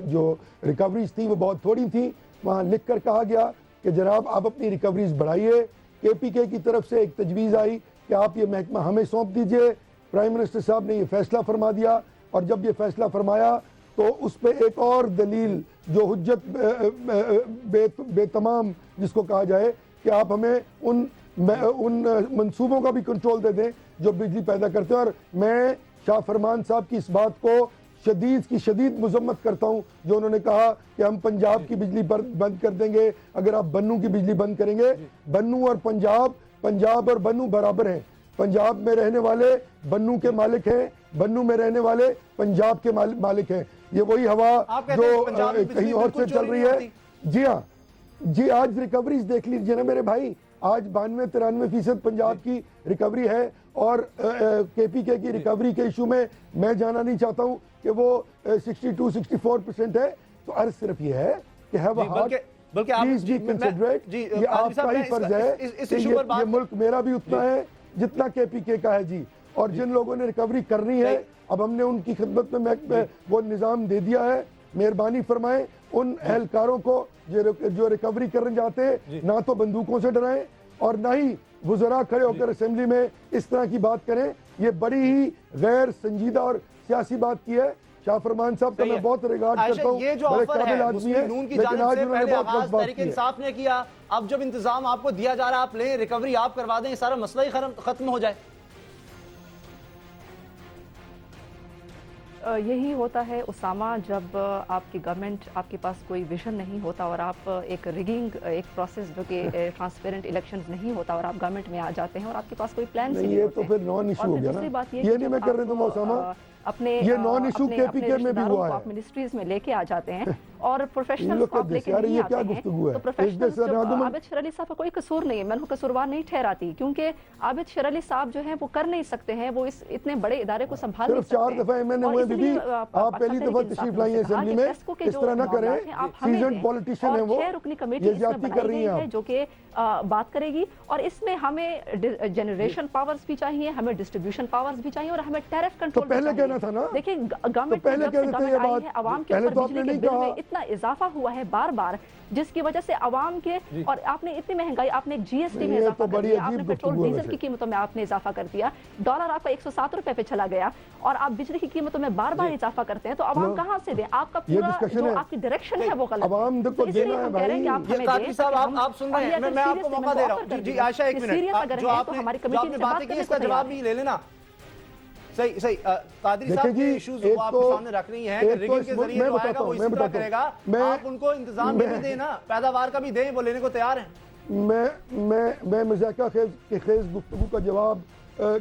G: जो रिकवरीज थी वो बहुत थोड़ी थी, वहाँ लिख कर कहा गया कि जनाब आप अपनी रिकवरीज बढ़ाइए। KPK की तरफ से एक तजवीज़ आई कि आप ये महकमा हमें सौंप दीजिए। प्राइम मिनिस्टर साहब ने ये फैसला फरमा दिया, और जब ये फैसला फरमाया तो उस पर एक और दलील जो हुज्जत बेतमाम जिसको कहा जाए कि आप हमें उन मंसूबों का भी कंट्रोल दे दें जो बिजली पैदा करते हैं। और मैं शाह फरमान साहब की इस बात को शदीद मजम्मत करता हूँ जो उन्होंने कहा कि हम पंजाब की बिजली पर बंद कर देंगे अगर आप बन्नू की बिजली बंद करेंगे। बन्नू और पंजाब पंजाब और बन्नू बराबर हैं। पंजाब में रहने वाले बन्नू के मालिक हैं, बन्नू में रहने वाले पंजाब के मालिक हैं। ये वही हवा
A: आप कहते हैं कि पंजाब में
G: जो
A: बिजली
G: कहीं और
A: बिल्कुल
G: से चल
A: चोरी
G: रही
A: नहीं
G: है।
A: होती।
G: जी हाँ जी, आज रिकवरीज देख लीजिए ना मेरे भाई, आज 92-93% पंजाब की रिकवरी है। और केपीके की रिकवरी के इशू में मैं जाना नहीं चाहता हूं कि वो 62-64% है। तो अर्ज सिर्फ ये है कि हैव अ हार्ट,
A: बल्कि आप
G: प्लीज बी कंसिडरेट।
A: जी
G: ये आपका ही फर्ज है
A: इस
G: कि
A: इशू पर
G: ये
A: बात
G: मुल्क मेरा भी उतना है जितना केपीके का है जी। और जिन लोगों ने रिकवरी करनी है, अब हमने उनकी खिदमत में वो निज़ाम दे दिया है। मेहरबानी फरमाएं उन एहलकारों को जो रिकवरी करने जाते हैं, ना तो बंदूकों से डराएं और ना ही वुज़रा खड़े होकर असेंबली में इस तरह की बात करें। ये बड़ी ही गैर संजीदा और सियासी बात की है। शाह फरमान साहब का मैं बहुत रिगार्ड करता हूँ,
A: ये जो
G: बड़े
A: ऑफर
G: काबिल
A: है
G: आदमी
A: मुस्लिम
G: है,
A: नून की
G: लेकिन
A: जानिब
G: आज
A: से
G: उन्होंने
A: पहले
G: बहुत
A: आगाज
G: गलत बात
A: तहरीक
G: की है।
A: इंसाफ ने किया, अब जब इंतजाम आपको दिया जा रहा है आप लें, रिकवरी आप करवा दें, सारा मसला ही खत्म हो जाए।
F: यही होता है उसामा, जब आपकी गवर्नमेंट, आपके पास कोई विजन नहीं होता और आप एक रिगिंग, एक प्रोसेस जो कि ट्रांसपेरेंट इलेक्शंस नहीं होता और आप गवर्नमेंट में आ जाते हैं और आपके पास कोई प्लान
G: नहीं, ये तो फिर नॉन इशू हो गया ना। ये नहीं मैं कर रही हूँ उसामा,
F: अपने
G: ये नॉन इशू केपीके में भी हुआ है।
F: आप मिनिस्ट्रीज में लेके आ जाते हैं और प्रोफेशनल्स को आप लेके
G: यार
F: नहीं
G: ये
F: आते
G: क्या
F: हैं।
G: गुफ्तगू है?
F: तो प्रोफेशनल्स, आबिद शेर अली साहब का कोई कसूर नहीं है, मैं उनको कसूरवार नहीं ठहराती, क्योंकि आबिद शेर अली साहब जो हैं वो कर नहीं सकते हैं, वो इस इतने बड़े इदारे को संभाल नहीं सकते।
G: 4 दफा एमएनए हुए बीबी, आप पहली दफा तशरीफ लाई है असेंबली में, इस तरह ना करें। सीजन पॉलिटिशियन है वो,
F: 6 रुकनी कमेटी
G: ये ज्यादती कर रही हैं
F: जो कि बात करेगी और इसमें हमें जनरेशन पावर्स भी चाहिए, हमें डिस्ट्रीब्यूशन पावर्स भी चाहिए और हमें टैरिफ
G: तो
F: कंट्रोल।
G: पहले कहना था ना,
F: देखिए
G: तो
F: गवर्नमेंट
G: पहले कहते थे ये बात,
F: आवाम के
G: पहले
F: ऊपर
G: तो आपने
F: बिजली के
G: नहीं
F: बिल
G: कहा।
F: में इतना इजाफा हुआ है बार बार, जिसकी वजह से आवाम के, और आपने इतनी महंगाई, आपने जीएसटी में
G: ये
F: इजाफा
G: तो
F: कर
G: बड़ी
F: दिया, आपने
G: अजीब
F: पेट्रोल
G: गुफ्तगू है
F: डीजल की कीमतों में आपने इजाफा कर दिया, डॉलर आपका 107 रुपए पे चला गया और आप बिजली की कीमतों में बार बार इजाफा करते हैं, तो आवाम कहाँ से दे? आपका पूरा जो आपकी डायरेक्शन है वो गलत है।
G: आवाम को देना है भाई।
A: ये कादरी साहब आप सुन रहे हैं, मैं आपको मौका दे रहा हूँ। जी आयशा, एक मिनट, जो आपने बातें की इसका जवाब भी ले लेना। सही सही, कादरी साहब के इश्यूज वो आपके सामने रख रही हैं कि रिगिंग के जरिए जो आएगा वो इसी तरह करेगा। आप उनको इंतजाम भी देना, पैदावार का भी दें, वो लेने को तैयार हैं।
G: मैं मज़ाक़ा के खेज गुफ्तगू का जवाब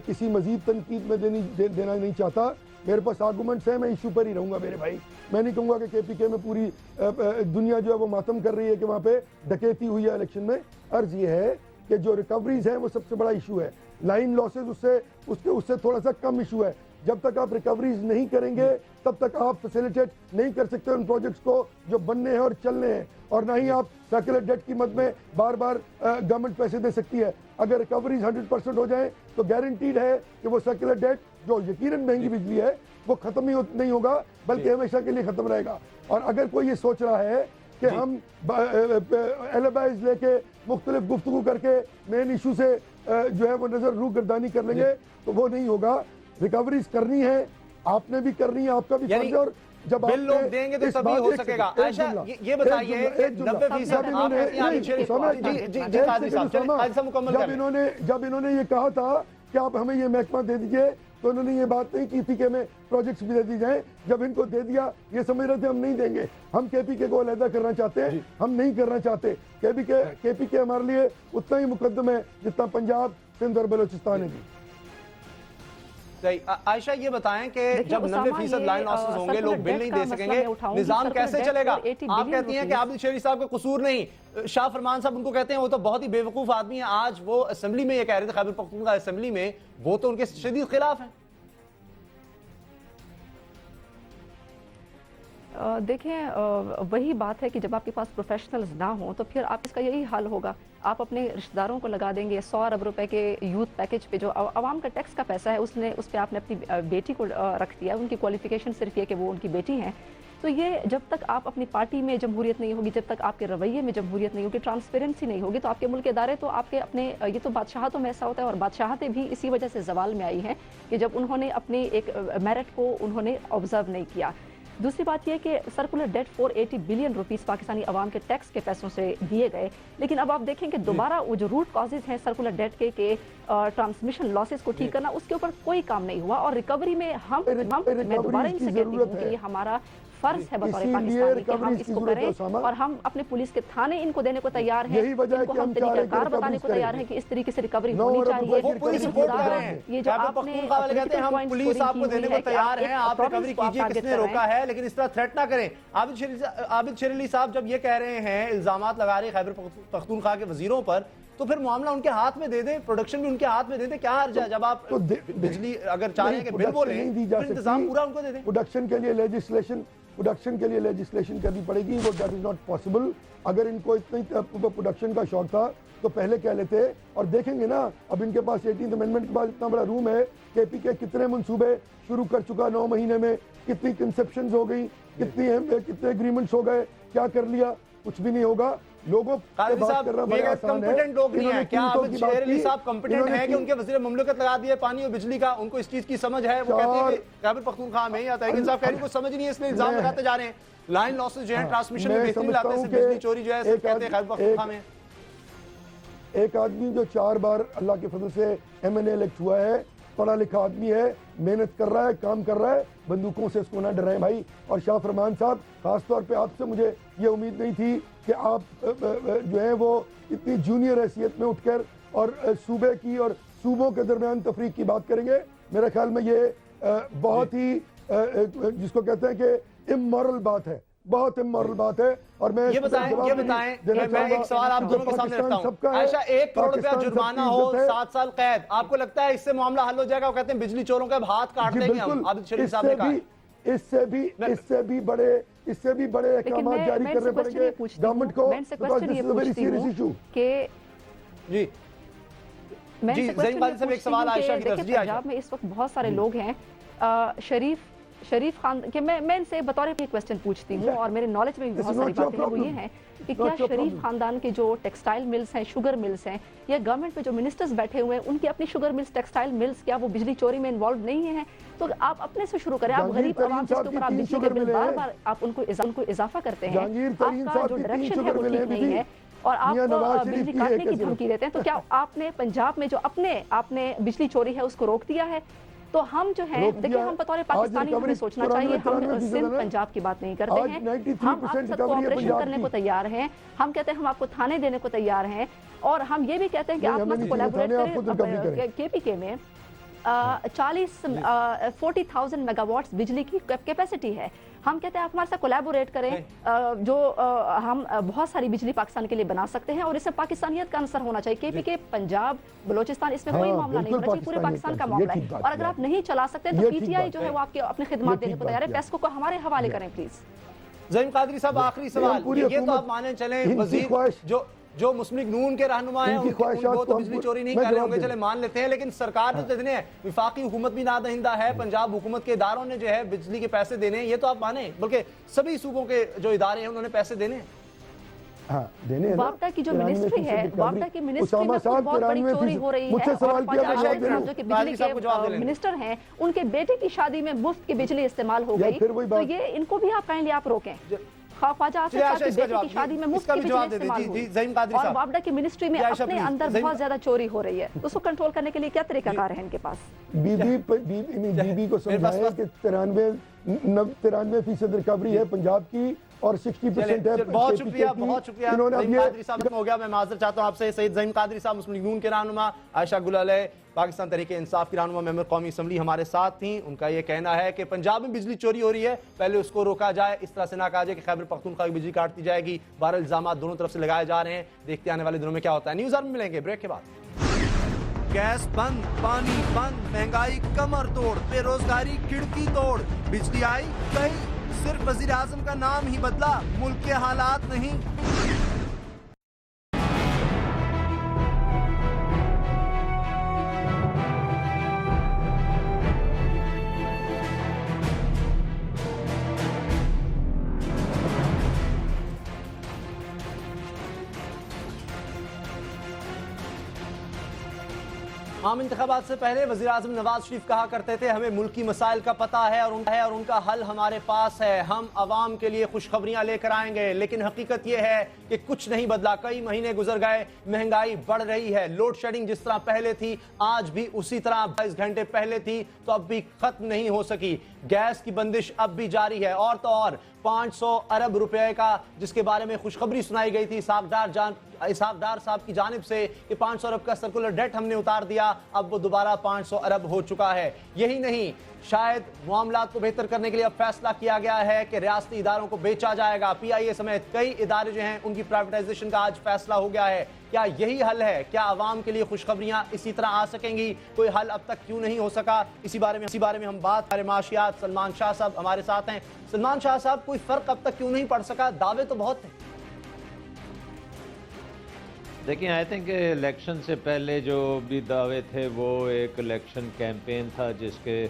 G: किसी मजीद तनकीद में देना नहीं चाहता। मेरे पास आर्गूमेंट्स हैं, मैं इशू पर ही रहूंगा मेरे भाई। मैं नहीं कहूँगा कि केपीके में पूरी दुनिया जो है वो मातम कर रही है कि वहाँ पे डकैती हुई है इलेक्शन में। अर्ज ये है कि जो रिकवरीज हैं वो सबसे बड़ा इशू है, लाइन लॉसेज उससे थोड़ा सा कम इशू है। जब तक आप रिकवरीज नहीं करेंगे तब तक आप फैसिलिटेट नहीं कर सकते उन प्रोजेक्ट्स को जो बनने हैं और चलने हैं, और ना ही आप सर्कुलर डेट की मद में बार बार गवर्नमेंट पैसे दे सकती है। अगर रिकवरीज 100% हो जाए तो गारंटीड है कि वो सर्कुलर डेट जो यकीनन महंगी बिजली है वो खत्म ही नहीं होगा, बल्कि हमेशा के लिए खत्म रहेगा। और अगर कोई ये सोच रहा है कि हम एलिबाइज लेके मुख्तलिफ गुफ्तगू करके मेन इशू से जो है वो नजर रूगर्दानी कर लेंगे तो वो नहीं होगा। रिकवरीज करनी है, आपने भी करनी है, आपका भी फर्ज है। और जब
A: बिल लोग देंगे तो तभी हो सकेगा। आयशा ये बताइए कि 90%
G: जब इन्होंने ये कहा था कि आप हमें ये महकमा दे दीजिए, तो उन्होंने ये बात नहीं की थी कि हमें प्रोजेक्ट्स भी दे दी जाए। जब इनको दे दिया ये समझ रहे थे हम नहीं देंगे, हम केपीके को अलहदा करना चाहते हैं, हम नहीं करना चाहते। केपीके हमारे लिए उतना ही मुकद्दम है जितना पंजाब, सिंध और बलोचिस्तान है।
A: सही। आयशा ये बताएं कि जब 90% लाइन लॉसेस होंगे, लोग बिल नहीं दे सकेंगे, निजाम कैसे चलेगा? आप कहती हैं कि आबिद शेरी साहब का कसूर नहीं, शाह फरमान साहब उनको कहते हैं वो तो बहुत ही बेवकूफ आदमी है। आज वो असेंबली में ये कह रहे थे, खैबर पख्तूनख्वा असेंबली में, वो तो उनके शदीद खिलाफ हैं।
F: देखें, वही बात है कि जब आपके पास प्रोफेशनल्स ना हो तो फिर आप इसका यही हाल होगा, आप अपने रिश्तेदारों को लगा देंगे। 100 अरब रुपए के यूथ पैकेज पे जो आवाम का टैक्स का पैसा है उस पर आपने अपनी बेटी को रख दिया। उनकी क्वालिफिकेशन सिर्फ ये कि वो उनकी बेटी हैं। तो ये जब तक आप अपनी पार्टी में जमहूरियत नहीं होगी, जब तक आपके रवैये में जमहूरियत नहीं होगी, ट्रांसपेरेंसी नहीं होगी, तो आपके मुल्क के इदारे तो आपके अपने, ये तो बादशाहतों में ऐसा होता है और बादशाहतें भी इसी वजह से जवाल में आई हैं कि जब उन्होंने अपनी एक मेरिट को उन्होंने ऑब्जर्व नहीं किया। दूसरी बात यह कि circular debt 480 billion rupees Pakistani अवाम के टैक्स के पैसों से दिए गए, लेकिन अब आप देखें कि दोबारा वो जो रूट कॉजेज हैं सर्कुलर डेट के ट्रांसमिशन लॉसेस को ठीक करना, उसके ऊपर कोई काम नहीं हुआ। और रिकवरी में मैं दोबारा इनसे कहती हूँ कि हमारा फर्ज है बतौर
G: इसीलिए
F: पाकिस्तानी कि हम
G: recovery की
F: इसको
G: जरूरत है,
F: करें
G: उसामा।
F: और हम अपने पुलिस के थाने इनको देने को तैयार हैं।
G: यही वजह है
F: इनको
G: कि हम चाह रहे हैं कि
F: तरीकाकार बताने
G: recovery
F: को तैयार
G: करें।
F: हैं कि इस तरीके से रिकवरी
G: 9
F: होनी
G: अरब
F: चाहिए।
G: रुपए की
A: वो पुलिस
G: recovery
A: रिपोर्ट
G: की
A: कर
G: बात
A: रहे
G: है।
A: हैं।
F: ये जो
A: खैबर
F: आपने
A: पख्तूनख्वा वाले कहते हैं हम
F: critical
A: पुलिस
F: points
A: आपको
F: scoring
A: देने
F: की
A: को
F: हुई है कि
A: तैयार
F: आप
A: हैं,
F: एक
A: आप
F: province
A: रिकवरी
F: को आप
A: कीजिए,
F: target
A: किसने
F: कर रहे
A: रोका
F: हैं।
A: है, लेकिन इस तरह थ्रेट ना करें। आबिद शरीली साहब जब ये कह रहे हैं, इल्जामात लगा रहे हैं खैबर पख्तूनख्वा के वजीरों पर, तो फिर मामला उनके हाथ में दे दें, प्रोडक्शन भी उनके हाथ में दे दें। क्या हर्ज है जब आप
G: तो
A: बिजली अगर चाह रहे हैं कि बिल बोले
G: नहीं दी जा
A: तो इंतजाम
G: सकती।
A: पूरा उनको दे दें।
G: प्रोडक्शन के लिए लेजिस्लेशन करनी पड़ेगी, वो दैट इज नॉट पॉसिबल। अगर इनको इतनी प्रोडक्शन का शौक था तो पहले कह लेते। और देखेंगे ना, अब इनके पास 18th अमेंडमेंट के बाद इतना बड़ा रूम है, केपीके कितने मंसूबे शुरू कर चुका 9 महीने में, कितनी कंसेप्शंस हो गई, कितने एग्रीमेंट्स हो गए, क्या कर लिया, कुछ भी नहीं होगा। लोगों
A: काजी साहब कंपिटेंट लोग नहीं है क्या? आबिद शरीली साहब कंपिटेंट हैं कि उनके वजीर मुमलिकत लगा दिए पानी और बिजली का, उनको इस चीज की समझ है? वो कहते हैं कि खैबर पख्तूनख्वा में या तहरीक इंसाफ कह रही है कुछ समझ नहीं है, इसलिए इल्जाम लगाते जा रहे हैं। लाइन लॉसेस जो है, ट्रांसमिशन में बेहतरी लाते हैं, बिजली चोरी जो है सिर्फ कहते हैं खैबर पख्तूनख्वा में।
G: एक आदमी जो 4 बार अल्लाह के फजल से MNA इलेक्ट हुआ है, पढ़ा लिखा आदमी है, मेहनत कर रहा है, काम कर रहा है, बंदूकों से इसको ना डराएं भाई। और शाह फरमान साहब, खासतौर पे आपसे मुझे ये उम्मीद नहीं थी कि आप जो है वो इतनी जूनियर हैसियत में उठकर और सूबे की और सूबों के दरमियान तफरीक की बात करेंगे। मेरे ख्याल में ये बहुत ही जिसको कहते हैं कि इमोरल बात है, बहुत इमोरल बात है। और मैं
A: ये बताएं मैं एक सवाल आप दोनों के सामने रखता हूं। आयशा, 1 करोड़ रुपया जुर्माना हो, 7 साल कैद, आपको लगता है इससे मामला हल हो जाएगा? वो कहते हैं बिजली चोरों के हाथ काट देंगे हम। आबिद शरीफ साहब ने कहा
G: इससे भी बड़े अहकाम जारी करने पड़ेंगे गवर्नमेंट को।
A: जी जी एक सवाल आयशा की तरफ। जी
F: पंजाब में इस वक्त बहुत सारे लोग हैं, शरीफ खान के मैं इनसे बतौर पे क्वेश्चन पूछती हूँ और मेरे नॉलेज में भी बहुत सारी बातें हैं, वो ये हैं कि क्या शरीफ खानदान के जो टेक्सटाइल मिल्स हैं, शुगर मिल्स हैं, या गवर्नमेंट में जो मिनिस्टर्स बैठे हुए हैं उनकी अपनी शुगर मिल्स, टेक्सटाइल मिल्स, क्या वो बिजली चोरी में इन्वॉल्व नहीं है? तो आप अपने से शुरू करें। आप गरीब आवाम जिसके ऊपर आप बिजली के बिल बार आप उनको इजाफा करते हैं, आपका जो डायरेक्शन है वो ठीक नहीं है और आप बिजली काटने की धमकी देते हैं। तो क्या आपने पंजाब में जो आपने बिजली चोरी है उसको रोक दिया है? तो हम जो है, देखिए, हम बतौर पाकिस्तानी हमें सोचना चाहिए, हम सिर्फ पंजाब की बात नहीं करते हैं, हम आप सबको ऑपरेशन करने को तैयार हैं। हम कहते हैं हम आपको थाने देने को तैयार हैं और हम ये भी कहते हैं कि आप हमसे कोलैबोरेट करें। केपीके में 40,000 मेगावाट्स बिजली की कैपेसिटी है। हम कहते हैं आप हमारे साथ कोलैबोरेट करें, जो हम बहुत सारी बिजली पाकिस्तान के लिए बना सकते हैं और इसमें पाकिस्तानियत का अंसर होना चाहिए। केपीके, पंजाब, बलोचिस्तान, इसमें कोई मामला नहीं होना चाहिए, पूरे पाकिस्तान का मामला है। और अगर आप नहीं चला सकते तो PTI जो है वो आपके अपनी खिदमत देने को तैयार है। पेस्को को हमारे हवाले करें प्लीज।
A: ज़हीम कादरी साहब, आखिरी सवाल, ये तो आप माने चले वजीर जो मुस्लिम लीग नून के रहनुमा हैं, उनको तो बिजली चोरी नहीं कर रहे होंगे, चले मान लेते हैं, लेकिन सरकार जो देने हैं, विफाकी हुकूमत भी नादहिंदा है, पंजाब हुकूमत के इदारों ने जो है बिजली के पैसे देने हैं, ये तो आप माने, बल्कि सभी सूबों के जो इदारे हैं उन्होंने पैसे देने हैं।
G: हाँ, देने
F: वापडा की जो मिनिस्ट्री है, वापडा की मिनिस्ट्री में बहुत बड़ी चोरी हो रही है और जो कि बिजली के मिनिस्टर हैं उनके बेटे की शादी में मुफ्त की बिजली इस्तेमाल हो गई, तो ये इनको भी आप काइंडली आप रोकें। ख्वाजा आसिफ साहब की बेटी की शादी में मुफ्त की बिजली इस्तेमाल हुई और वापडा की मिनिस्ट्री में अपने अंदर बहुत ज्यादा चोरी हो रही है, उसको कंट्रोल करने के लिए क्या तरीकाकार है इनके पास?
G: बीबी को समझाया कि 93% रिकवरी है पंजाब की और 60% है।
A: बहुत शुक्रिया ज़हीम कादरी साहब, हो गया। मैं माजर चाहता हूँ आपसे। सैयद ज़हीम कादरी साहब मुस्लिम लीग नून के रहनुमा, आयशा गुलाले पाकिस्तान तहरीक इंसाफ की रहनुमा, मेंबर कौमी असम्बली हमारे साथ थी। उनका ये कहना है कि पंजाब में बिजली चोरी हो रही है, पहले उसको रोका जाए, इस तरह से ना कहा जाए कि खैबर पख्तूनख्वा की बिजली काट दी जाएगी। 12 इल्जाम दोनों तरफ से लगाए जा रहे हैं, देखते आने वाले दिनों में क्या होता है। न्यूज़ आवर में मिलेंगे ब्रेक के बाद। गैस बंद, पानी बंद, महंगाई कमर तोड़, बेरोजगारी खिड़की तोड़, बिजली आई कहीं, सिर्फ वजीर आजम का नाम ही बदला, मुल्क के हालात नहीं। आम इंतखाबात से पहले वज़ीर आज़म नवाज शरीफ कहा करते थे हमें मुल्की मसाइल का पता है और उनका हल हमारे पास है, हम आवाम के लिए खुशखबरियां लेकर आएंगे। लेकिन हकीकत यह है कि कुछ नहीं बदला। कई महीने गुजर गए, महंगाई बढ़ रही है। लोड शेडिंग जिस तरह पहले थी आज भी उसी तरह 22 घंटे पहले थी तो अब भी खत्म नहीं हो सकी। गैस की बंदिश अब भी जारी है। और तो और 500 अरब रुपए का जिसके बारे में खुशखबरी सुनाई गई थी इसहाकडार साहब की जानिब से कि 500 अरब का सर्कुलर डेट हमने उतार दिया, अब वो दोबारा 500 अरब हो चुका है। यही नहीं, शायद मामलात को बेहतर करने के लिए अब फैसला किया गया है कि रियासती इदारों को बेचा जाएगा। PIA समेत कई इदारे जो हैं उनकी प्राइवेटाइजेशन का आज फैसला हो गया है। क्या यही हल है? क्या आवाम के लिए खुशखबरियां इसी तरह आ सकेंगी? कोई हल अब तक क्यों नहीं हो सका? इसी बारे में हम बात हमारे माशियात सलमान शाह साहब हमारे साथ हैं। सलमान शाह साहब, कोई फर्क अब तक क्यों नहीं पड़ सका? दावे तो बहुत थे।
H: देखिए, आई थिंक इलेक्शन से पहले जो भी दावे थे वो एक इलेक्शन कैंपेन था जिसके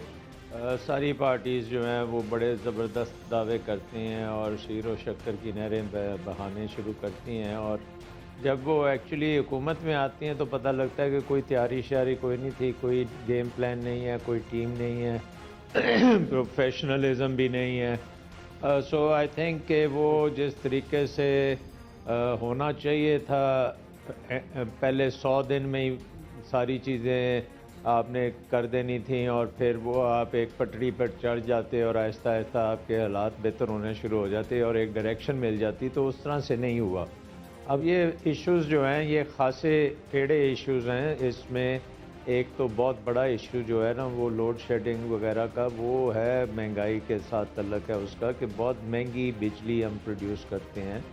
H: सारी पार्टीज़ जो हैं वो बड़े ज़बरदस्त दावे करती हैं और शीर व शक्कर की नहरें बहाने शुरू करती हैं, और जब वो एक्चुअली हुकूमत में आती हैं तो पता लगता है कि कोई तैयारी श्यारी कोई नहीं थी, कोई गेम प्लान नहीं है, कोई टीम नहीं है, प्रोफेशनलिज्म भी नहीं है। सो आई थिंक कि वो जिस तरीके से होना चाहिए था, पहले 100 दिन में ही सारी चीज़ें आपने कर देनी थी और फिर वो आप एक पटड़ी पर चढ़ जाते और आहिस्ता आहिस्ता आपके हालात बेहतर होने शुरू हो जाते और एक डायरेक्शन मिल जाती, तो उस तरह से नहीं हुआ। अब ये इश्यूज़ जो हैं ये ख़ासे टेढ़े इश्यूज़ हैं। इसमें एक तो बहुत बड़ा इशू जो है ना वो लोड शेडिंग वगैरह का, वो है महंगाई के साथ तल्लक है उसका कि बहुत महंगी बिजली हम प्रोड्यूस करते हैं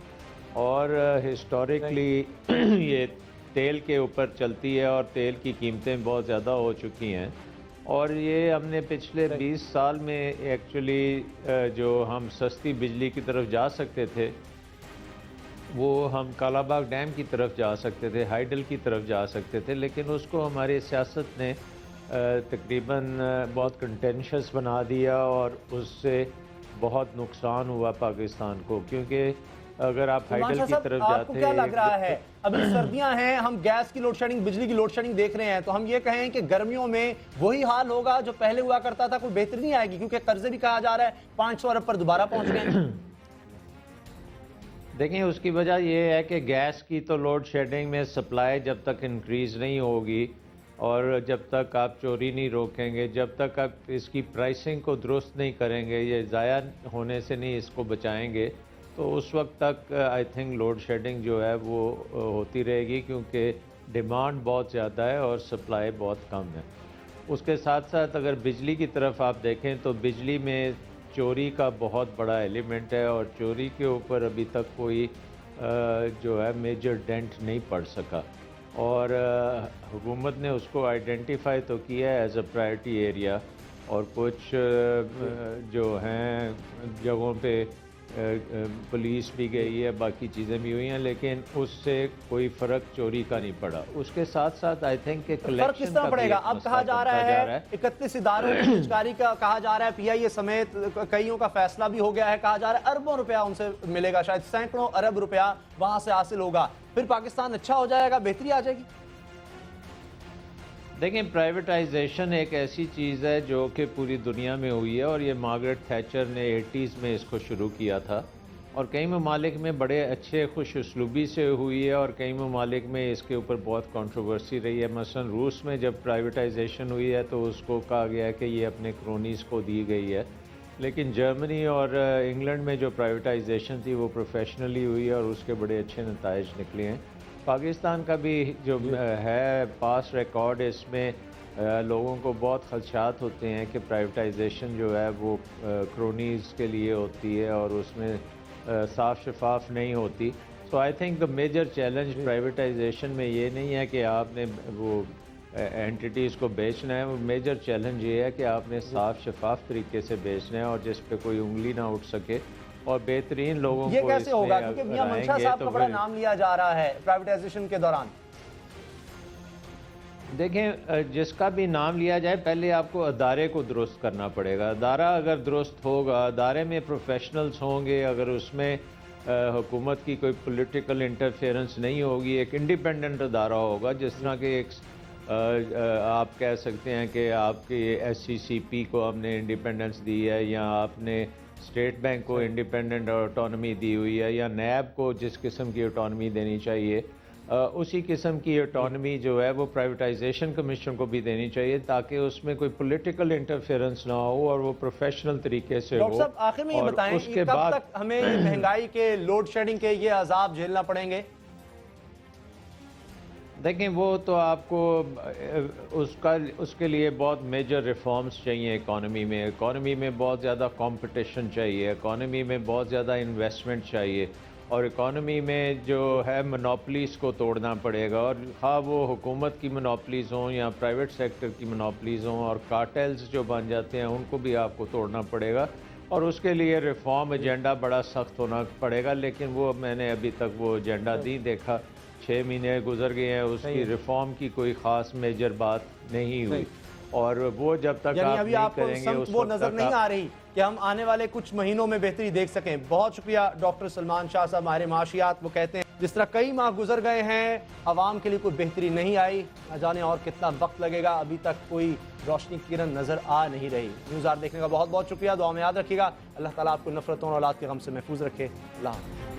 H: और हिस्टोरिकली ये तेल के ऊपर चलती है और तेल की कीमतें बहुत ज़्यादा हो चुकी हैं और ये हमने पिछले 20 साल में एक्चुअली जो हम सस्ती बिजली की तरफ जा सकते थे वो हम कालाबाग डैम की तरफ जा सकते थे, हाइडल की तरफ जा सकते थे, लेकिन उसको हमारी सियासत ने तकरीबन बहुत कंटेंशियस बना दिया और उससे बहुत नुकसान हुआ पाकिस्तान को, क्योंकि अगर आप हाइडल की तरफ जाते हैं।
A: क्या लग रहा है अभी सर्दियां हैं, हम गैस की लोड शेडिंग, बिजली की लोड शेडिंग देख रहे हैं, तो हम ये कहें कि गर्मियों में वही हाल होगा जो पहले हुआ करता था, कोई बेहतरी नहीं आएगी? क्योंकि कर्जे भी कहा जा रहा है 500 अरब पर दोबारा पहुंच गए।
H: देखिए, उसकी वजह यह है कि गैस की तो लोड शेडिंग में सप्लाई जब तक इंक्रीज़ नहीं होगी और जब तक आप चोरी नहीं रोकेंगे, जब तक आप इसकी प्राइसिंग को दुरुस्त नहीं करेंगे, ये ज़ाया होने से नहीं इसको बचाएंगे, तो उस वक्त तक आई थिंक लोड शेडिंग जो है वो होती रहेगी, क्योंकि डिमांड बहुत ज़्यादा है और सप्लाई बहुत कम है। उसके साथ साथ अगर बिजली की तरफ आप देखें तो बिजली में चोरी का बहुत बड़ा एलिमेंट है और चोरी के ऊपर अभी तक कोई जो है मेजर डेंट नहीं पड़ सका और हुकूमत ने उसको आइडेंटिफाई तो किया है एज अ प्रायोरिटी एरिया और कुछ जो हैं जगहों पे पुलिस भी गई है, बाकी चीज़ें भी हुई हैं, लेकिन उससे कोई फ़र्क चोरी का नहीं पड़ा। उसके साथ साथ आई थिंक कि
A: फर्क किस तरह पड़ेगा? अब कहा जा रहा है 31 इदारों की निजकारी का कहा जा रहा है, PIA समेत कईयों का फैसला भी हो गया है, कहा जा रहा है अरबों रुपया उनसे मिलेगा, शायद सैकड़ों अरब रुपया वहां से हासिल होगा, फिर पाकिस्तान अच्छा हो जाएगा, बेहतरी आ जाएगी।
H: देखिए, प्राइवेटाइजेशन एक ऐसी चीज़ है जो कि पूरी दुनिया में हुई है और ये मार्गरेट थैचर ने 80s में इसको शुरू किया था और कई ममालिक में बड़े अच्छे खुश उसलूबी से हुई है और कई ममालिक में इसके ऊपर बहुत कंट्रोवर्सी रही है। मसलन रूस में जब प्राइवेटाइजेशन हुई है तो उसको कहा गया है कि ये अपने क्रोनीज़ को दी गई है, लेकिन जर्मनी और इंग्लैंड में जो प्राइवेटाइजेशन थी वो प्रोफेशनली हुई है और उसके बड़े अच्छे नताइज निकले हैं। पाकिस्तान का भी जो है पास रिकॉर्ड, इसमें लोगों को बहुत खदशात होते हैं कि प्राइवेटाइजेशन जो है वो क्रोनीज़ के लिए होती है और उसमें साफ शफाफ नहीं होती। So I think the major challenge privatisation में ये नहीं है कि आपने वो एंटिटीज़ को बेचना है, वो मेजर चैलेंज ये है कि आपने साफ शफाफ तरीके से बेचना है और जिस पे कोई उंगली ना उठ सके और बेहतरीन लोगों
A: ये
H: को
A: कैसे होगा? क्योंकि मियां मंशा साहब का बड़ा नाम लिया जा रहा है प्राइवेटाइजेशन के दौरान।
H: देखें, जिसका भी नाम लिया जाए पहले आपको अदारे को दुरुस्त करना पड़ेगा। अदारा अगर दुरुस्त होगा, अदारे में प्रोफेशनल्स होंगे, अगर उसमें हुकूमत की कोई पॉलिटिकल इंटरफेरेंस नहीं होगी, एक इंडिपेंडेंट अदारा होगा, जिस तरह के एक आप कह सकते हैं कि आपके SCCP को हमने इंडिपेंडेंस दी है, या आपने स्टेट बैंक को इंडिपेंडेंट ऑटोनॉमी दी हुई है, या नैब को जिस किस्म की ऑटोनॉमी देनी चाहिए उसी किस्म की ऑटोनॉमी जो है वो प्राइवेटाइजेशन कमीशन को भी देनी चाहिए, ताकि उसमें कोई पॉलिटिकल इंटरफेरेंस ना हो और वो प्रोफेशनल तरीके से हो।
A: डॉक्टर साहब आखिर में ये
H: और
A: बताएं,
H: उसके
A: कब
H: बाद
A: तक हमें ये महंगाई के, लोड शेडिंग के ये अजाब झेलना पड़ेंगे?
H: देखें, वो तो आपको उसके लिए बहुत मेजर रिफॉर्म्स चाहिए इकॉनमी में। इकॉनमी में बहुत ज़्यादा कंपटीशन चाहिए, इकॉनमी में बहुत ज़्यादा इन्वेस्टमेंट चाहिए, और इकॉनमी में जो है मोनोपलीज़ को तोड़ना पड़ेगा। और हाँ, वो हुकूमत की मोनोपलीज़ हों या प्राइवेट सेक्टर की मोनोपलीज़ हों, और कार्टेल्स जो बन जाते हैं उनको भी आपको तोड़ना पड़ेगा। और उसके लिए रिफॉर्म एजेंडा बड़ा सख्त होना पड़ेगा, लेकिन वो मैंने अभी तक वो एजेंडा नहीं देखा। 6 महीने गुजर गए हैं, उसकी रिफॉर्म की कोई ख़ास मेजर बात नहीं हुई, और वो जब तक
A: यानी
H: आप
A: अभी
H: नहीं
A: आपको
H: करेंगे उस
A: वो
H: वक्त
A: नजर
H: तक
A: नहीं आ रही कि हम आने वाले कुछ महीनों में बेहतरी देख सकें। बहुत शुक्रिया डॉक्टर सलमान शाह साहब, हमारे माशियात। वो कहते हैं जिस तरह कई माह गुजर गए हैं, आवाम के लिए कोई बेहतरी नहीं आई, न जाने और कितना वक्त लगेगा, अभी तक कोई रोशनी किरण नजर आ नहीं रही। न्यूज़ आवर देखने का बहुत बहुत शुक्रिया। दुआ में याद रखिएगा। अल्लाह ताला आपको नफरतों और औलाद के गम से महफूज रखे। अल्लाह हाफ़िज़।